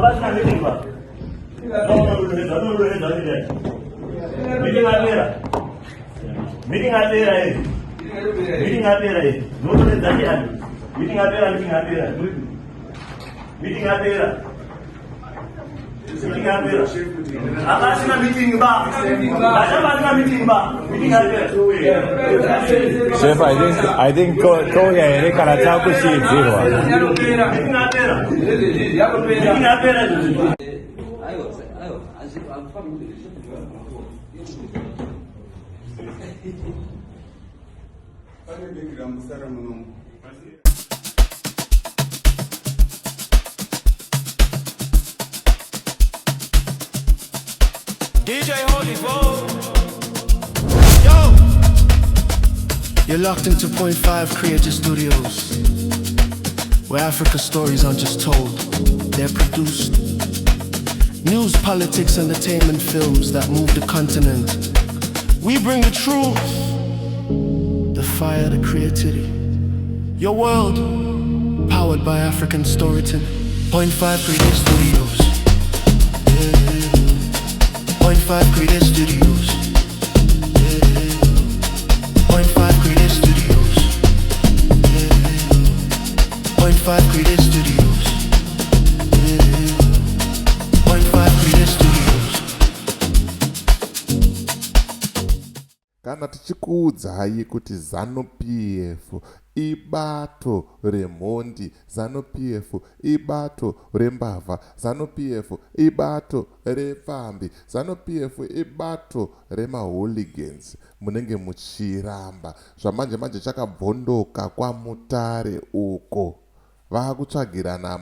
Babasina meeting ba? Meeting apera. Meeting apera eh. Meeting apera eh. No no zani ani. Meeting apera. Meeting apera. Meeting apera. Meeting apera. Abasina meeting ba? Abasina meeting ba? Meeting apera. Chef, I think ko ya ere karata ku shi zero. Meeting apera. Meeting apera. DJ Holy Vogue. Yo! You're locked into Point 5 Creative Studios, where Africa's stories aren't just told, they're produced. News, politics, entertainment films that move the continent. We bring the truth, the fire, the creativity. Your world, powered by African storytelling. Point 5 Creative Studios. Point 5 Creative Studios. Point 5 Creative Studios. Point 5 Creative Studios. Point 5 Creative Studios. Kana tichikuudzai kuti ZANU PF ibato remhondi, ZANU PF ibato rembavha, ZANU PF ibato repfambi, ZANU PF ibato remahooligans, munenge muchiramba. Zvamanje manje chakabvondoka kwaMutare uko. Vakutsvagirana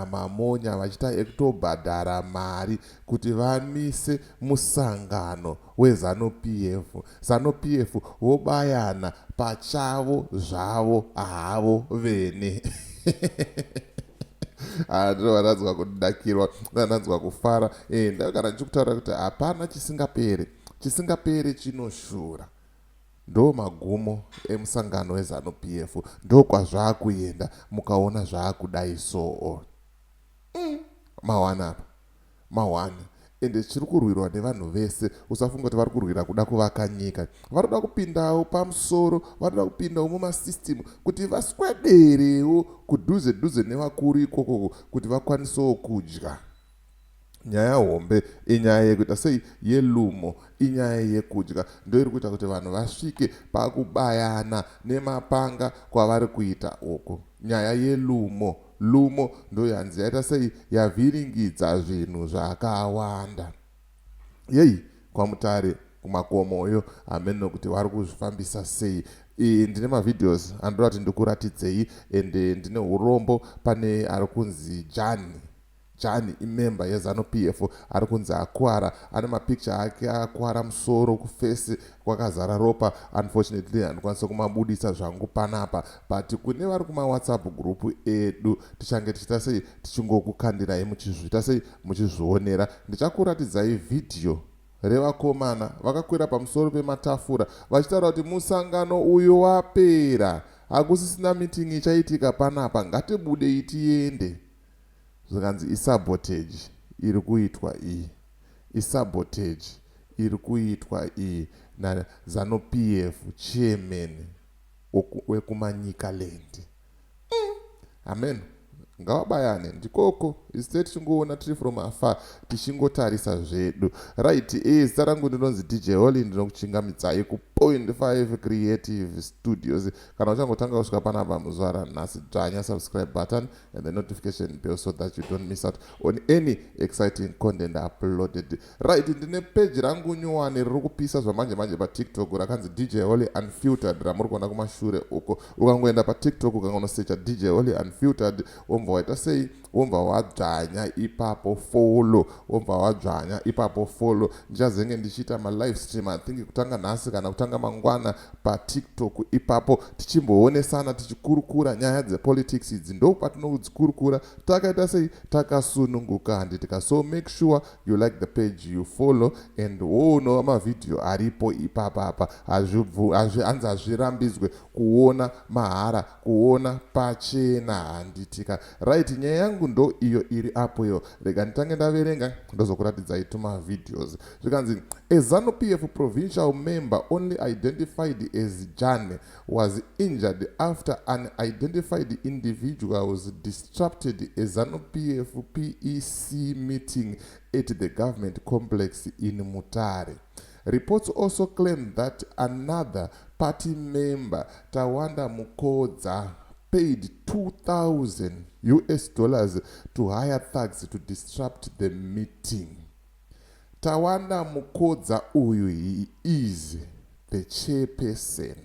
mamonya vachita ekutobhadhara mari kuti vamise musangano weZANU PF. ZANU PF vobayana pachavo zvavo havo vene. Ndo vananzwa kudakirwa, vananzwa kufara. Ndakana ndichikutaura kuti hapana chisingapere chinoshura. Ndo magumo emusangano weZANU PF. Ndo kwazvakuenda mukaona zvakudai so. Mawana. Ende chiri kurwirwa nevanhu vese. Usafunga kuti vari kurwira kuda kuvaka nyika. Varikuda kupindawo pamusoro, varikuda kupindawo mumasystem kuti vaswederewo kudhuze nevakuru ikoko kuti vakwanisewo kudya. Nyaya hombe inyaya yekuita sei yelumo, inyaya yekudya. Ndo iri kuita kuti vanhu vasvike pakubayana nemapanga kwavari kuita uko. Nyaya yelumo ndo yanzi yaita sei yavhiringidza zvinhu zvakawanda. Yei kwaMutare kumakomoyo amene nokuti vari kuzvifambisa sei. Ndine mavideos andoda kuti ndikuratidzei, ende ndine urombo pane ari kunzi Jani imember yeZANU PF ari kunzi akwara, ane mapicture ake akwara musoro kufesi kwakazara ropa. Unfortunately handikwanisa kumabudisa zvangu panapa, but kune vari kumaWhatsApp group edu tichange tichita sei tichingokukandirai muchizviita sei muchizvionera. Ndichakuratidzai video revakomana vakakwira pamusoro pematafura vachitaura kuti musangano uyu wapera, hakusisina meeting ichaitika panapa, ngatibudei tiende. Zvakanzi isabotage iri kuitwa iyi. Isabotage iri kuitwa iyi naZANU PF chairman wekumanyika land. Amen. Ngawabayane ndikoko isite tichingoona tiri from afar tichingotarisa zvedu. Right, zita rangu ndinonzi DJ Holly, ndinokuchingamidzai kuPoint 5 Creative Studios. Kana uchangotanga kusvika panapa muzuva ranhasi, dzvanya subscribe button and the notification bell so that you don't miss out on any exciting content uploaded. Right, ndine page rangu nyuwani riri kupisa zvamanje paTikTok rakanzi DJ Holly Unfiltered, ramuri kuona kumashure uko. Ukangoenda paTikTok ukangonosecha DJ Holly Unfiltered, waita sei womva wadzva wadzvanya ipapo follow, wobva wadzvanya ipapo follow. Ndichazenge ndichiita live stream I think kutanga nhasi kana kutanga mangwana paTikTok ipapo tichimboonesana tichikurukura nyaya dzepolitics idzi. Ndo patinodzikurukura takaita sei takasununguka handitika. So make sure you like the page, you follow, and woono mavideo aripo ipapapa. Hanzi hazvirambidzwe kuona mahara, kuona pachena handitika. Right, nyaya yangu ndo iyo iri apo yo. Rega nditange ndaverenga ndozokuratidzai tuma videos. Zvikanzi a ZANU PF provincial member only identified as Jane was injured after an identified individual was disrupted a ZANU PF PEC meeting at the government complex in Mutare. Reports also claim that another party member, Tawanda Mukodza, paid $2,000 to hire thugs to disrupt the meeting. Tawanda Mukodza uyu he is the chairperson.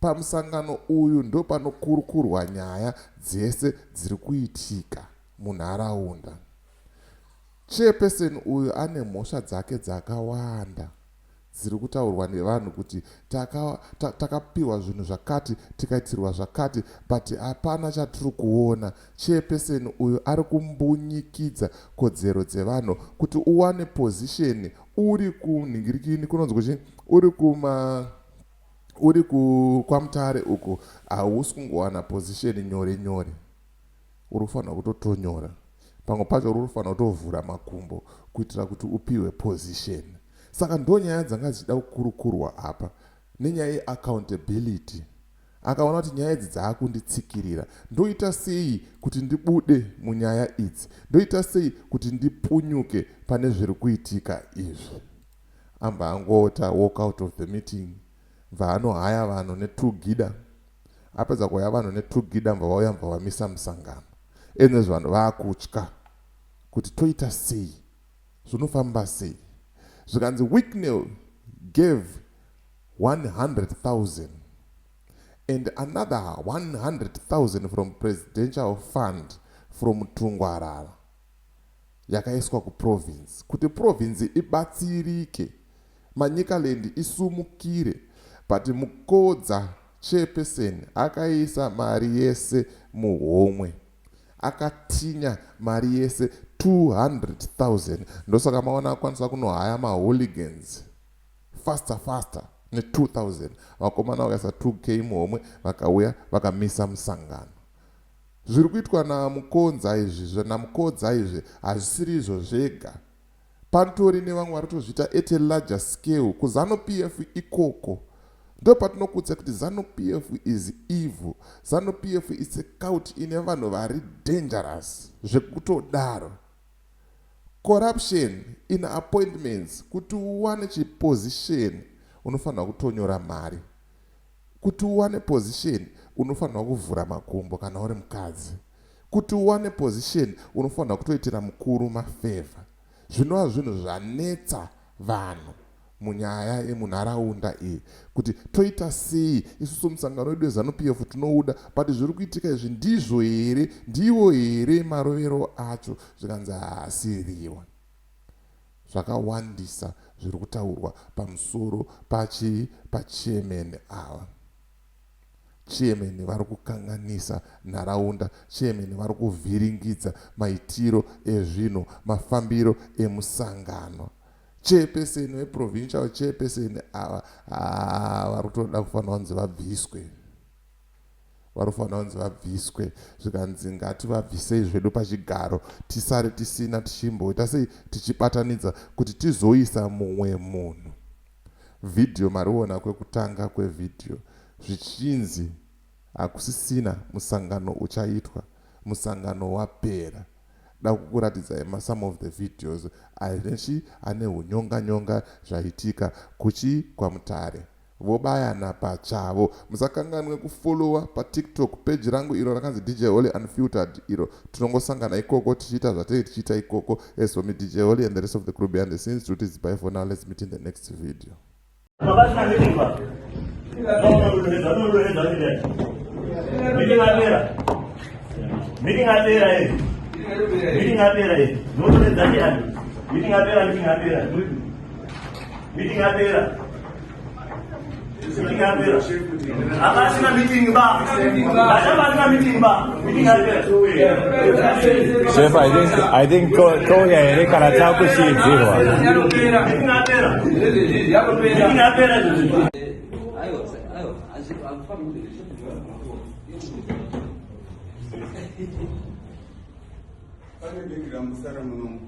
Pamusangano uyu ndo panokurukurwa nyaya dzese dziri kuitika munharaunda. Chairperson uyu ane mhosva dzake dzakawanda dziri kutaurwa nevanhu kuti takapiwa zvinhu zvakati tikaitirwa zvakati but hapana chatiri kuona. Chairperson uyu ari kumbunyikidza kodzero dzevanhu kuti uwane position uri kunhingirikini kunonzi kuti uri kwaMutare uko hausi kungowana position nyore nyore. Uri kufanira kutotonyora. Pamwe pacho uri kufanira kutovhura makumbo kuitira kuti upiwe position. Saka ndo nyaya dzanga dzichida kukurukurwa apa nenyaya yeaccountability. Akaona kuti nyaya idzi dzaakunditsikirira, ndoita sei kuti ndibude munyaya idzi, ndoita sei kuti ndipunyuke pane zviri kuitika izvi. Amba angota walk out of the meeting, vaanohaya vanhu netugida. Apedza kuhaya vanhu netugida vauya vamisa musangano. Ene vanhu vaakutya kuti toita sei, zvinofamba sei. Zvikanzi Wicknell gave 100,000 and another 100,000 from presidential fund from Tungwarara yakaiswa kuprovince kuti province ibatsirike, manyikaland isumukire. But Mukodza chairperson akaisa mari yese muhomwe, akatinya mari yese 200,000. Ndosaka maona akwanisa kunohaya mahooligans faster ne 2,000. Vakomana vakaisa 2K muhomwe vakauya vakamisa musangano. Zviri kuitwa naMukodza izvi hazvisiri izvo zvega. Patori nevamwe vari kutozviita at a larger scale kuZANU PF ikoko. Ndo patinokudza kuti ZANU PF is evil. ZANU PF is a cult ine vanhu vari dangerous zvekutodaro. Corruption in appointments, kuti uwane chiposition unofanira kutonyora mari. Kuti uwane position unofanira kuvhura makumbo kana uri mukadzi. Kuti uwane position unofanira kutoitira mukuru mafavor. Zvinova zvinhu zvanetsa vanhu munyaya yemunharaunda iyi kuti toita sei. Isusu musangano wedu weZANU PF tinouda, but zviri kuitika izvi ndizvo here, ndiwo here marovero acho. Zvikanzi haasiriwa. Zvakawandisa zviri kutaurwa pamusoro pachairman ava. Chairman vari kukanganisa nharaunda, chairman vari kuvhiringidza maitiro ezvinhu, mafambiro emusangano. Chairperson weprovincial chairperson ava vari kutoda kufanira kunzi vabviswe. Vari kufanira kunzi vabviswe. Zvikanzi ngativabvisei zvedu pachigaro, tisare tisina tichimboita sei tichibatanidza kuti tizoisa mumwe munhu. Video mariona kwekutanga kwevideo zvichinzi hakusisina musangano uchaitwa, musangano wapera. Da kukuratidzai some of the videos anechi ane hunyonga zvaitika kuchi kwaMutare. Vobayana pachavo. Musakanganwe kufollowa paTikTok page rangu iro rakanzi DJ Holly Unfiltered iro. Tinongosangana ikoko tichiita zvatei tichiita ikoko. As for me, DJ Holly and the rest of the crew behind the scenes, truth is bye for now. Let's meet in the next video. Meeting Meeting apera here. No one is that here. Meeting apera. Meeting apera. Meeting apera. Akasina meeting ba. Akasina meeting ba. Meeting apera. Chef, I think Koya ere kana chakushizirwa. Meeting apera. Meeting apera. Pane bhegi ramusara munomu